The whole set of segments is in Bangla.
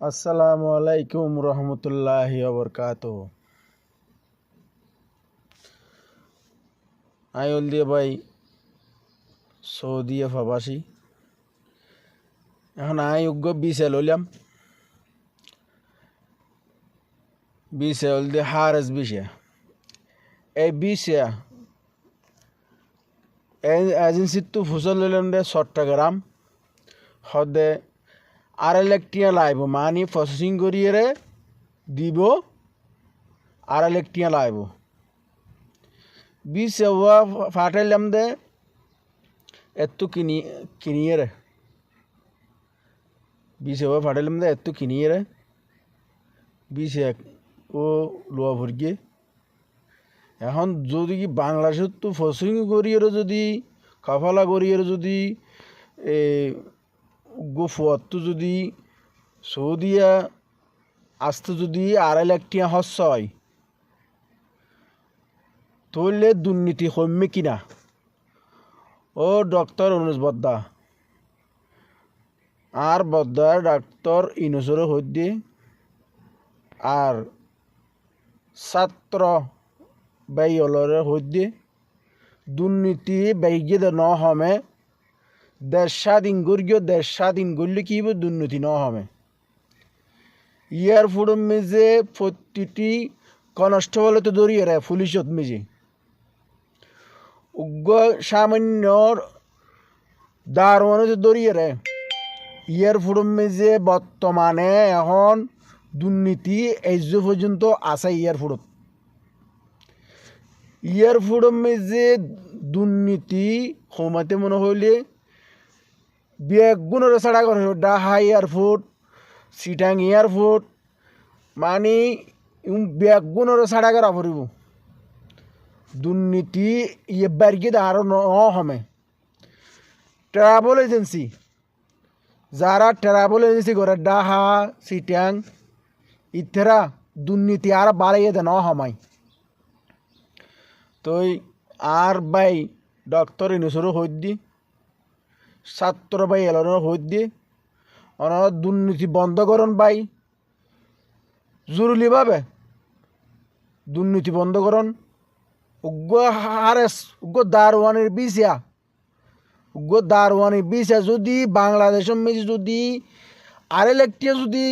আসসালামু আলাইকুম রহমতুল্লাহি ওবরকাতুহু। আইল দিয়ে ভাই সৌদি প্রবাসী। এখন উগ্র বিছে লইলাম, বিছে হল দিয়ে হারেস বিছে। এই বিছে এজেন্সির তো ফুসল লইলাম দে চট্টগ্রাম সদে আড়াইলাখ লাইব, মানি প্রসেসিং করিয়ে দিব আড়াইলাখ লাইব। বিছে ফাটাইলাম দে এত কিনিয়ে রে, বিছে ফাটাইলাম দে এত কিনিয়ে রে, বিছে ও লোয়া ভরিয়ে। এখন যদি কি বাংলাদেশের তো প্রসেসিং করিয়ে যদি কাফালা করিয়ে যদি গোফত যদি সৌদিয়া আসতে যদি আড়াইলাখ হস্য হয়, তাহলে দুর্নীতি কমবে কিনা? ও ডক্টর অনুজ বদ্দা আর বদ্দার ডাক্তার ইনুসরে হইতে আর ছাত্র বাইলরে হইতে দুর্নীতি বাইগে ন হমে। দেশ স্বাধীন করলে কি দুর্নীতি ন হমে। এয়ারপোর্ট মেজে প্রতিটি কনস্টেবলে তো দৌড়িয়ে রে, পুলিশত মেজে উগ্র সামান্য দারোয়ানে তো দৌড়িয়ে রে। এয়ারপোর্ট মেজে বর্তমানে এখন দুর্নীতি এই পর্যন্ত আছে। এয়ারপোর্ট মেজে দুর্নীতি কমাতে মনে হইলে বেগুনের ছাড়া করে ডাহা এয়ারপোর্ট, চিটাং এয়ারপোর্ট, মানে বেগুনের ছাড়া করা পড়ব। দুর্নীতি বাড়িয়ে আরও নহমে। ট্রাভেল এজেন্সি, যারা ট্রাভেল এজেন্সি করে ডাহা চিটাং ইতেরা দুর্নীতি আর বাড়াইয়ে দে নহমাই। তো আর বাই ডক্টর ইনুসরও হইত দি, ছাত্র বাই এলনের হইত দি, অনার দুর্নীতি বন্ধ করন বাই, জরুরিভাবে দুর্নীতি বন্ধ করন। উগ্র হারেস উগ্র দারোয়ানের বিষয়া যদি বাংলাদেশের মেয়ে যদি আড়াইলাখ যদি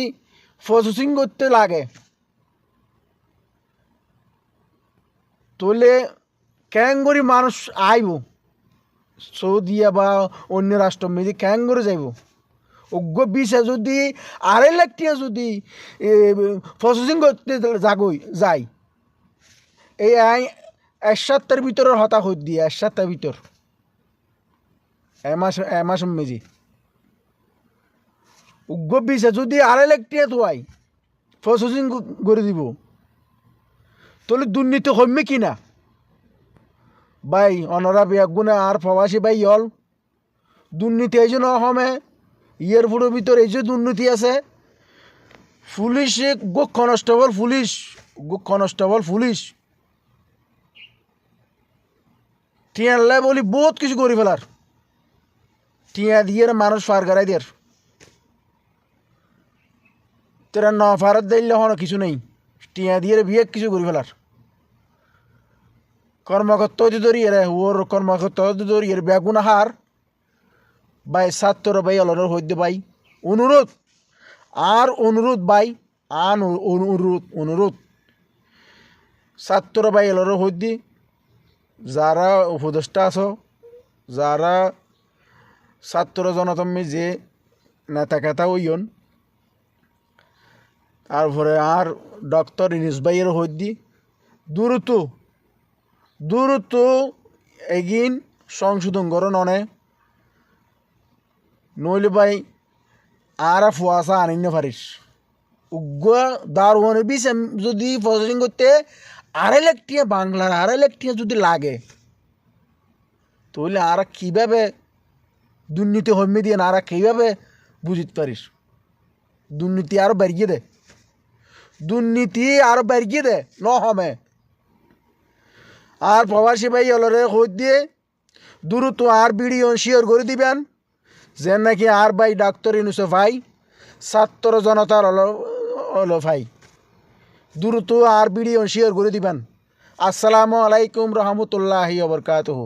প্রসেসিং করতে লাগে, তাহলে কেন করে মানুষ আইব সৌদিয়া বা অন্য রাষ্ট্র মেয়ে কেন করে যাইব? উগ্র বিষয় যদি আড়াইলাখ যদি প্রসেসিং করতে যায়, এই এক সপ্তাহের ভিতরের হতা হত দিয়ে এক সপ্তাহের ভিতর এমাস মেজি উগ্র বিষয় যদি আড়াইলাখ তোয়াই প্রসেসিং করে দিব, তাহলে দুর্নীতি কমবে কিনা? ভাই অনরা বেগুনে আর প্রবাসী ভাই হল দুর্নীতি এই জন্য হমে। এয়ারপোর্টের ভিতর এই যে দুর্নীতি আছে, পুলিশে কনস্টেবল পুলিশ টিয়াল্লাই বলি বহুত কিছু করি ফেলার, টিয়া দিয়ে মানুষ ফার গাড়াই দিয়ার তেরা ন ফারত দিলে হন কিছু নেই, টিয়া দিয়ে বিয়ে কিছু করি ফেলার। কর্মকর্তা দৌড়িয়ে রে, ওর কর্মকর্তা দৌড়িয়ে বেগুন হার বাই ছাত্র বাই অলরের হইতে বাই অনুরোধ বাই অনুরোধ ছাত্র বাই অলরের হইতে যারা উপদেষ্টা আছো, যারা ছাত্র জনতম্মে যে নেতা কেতা ওইন, তারপরে আর ডক্টর ইনিস ভাইয়ের হইতে দ্রুত এগিন সংশোধন করুন অনে, নইলে ভাই আর ফুয়াশা আনিন পারিস। উগ্র দারোয়ানের বিষয় যদি প্রসেসিং করতে আড়াইলাখ বাংলার আড়াইলাখ যদি লাগে, তাহলে আর কীভাবে দুর্নীতি হমে দিয়ে আর কীভাবে বুঝতে পারিস? দুর্নীতি আরও বাড়িয়ে দে ন হমে। আর প্রবাসী ভাই অলরে হইত দিয়ে দ্রুত আর ভিডিও শেয়ার করে দিবেন, যে নাকি আর ভাই ডাক্তার ইনুসে ভাই ছাত্র জনতার হলো ভাই দ্রুত আর ভিডিও শেয়ার করে দিবেন। আসসালামু আলাইকুম রহমতুল্লাহি ওয়া বারাকাতুহু।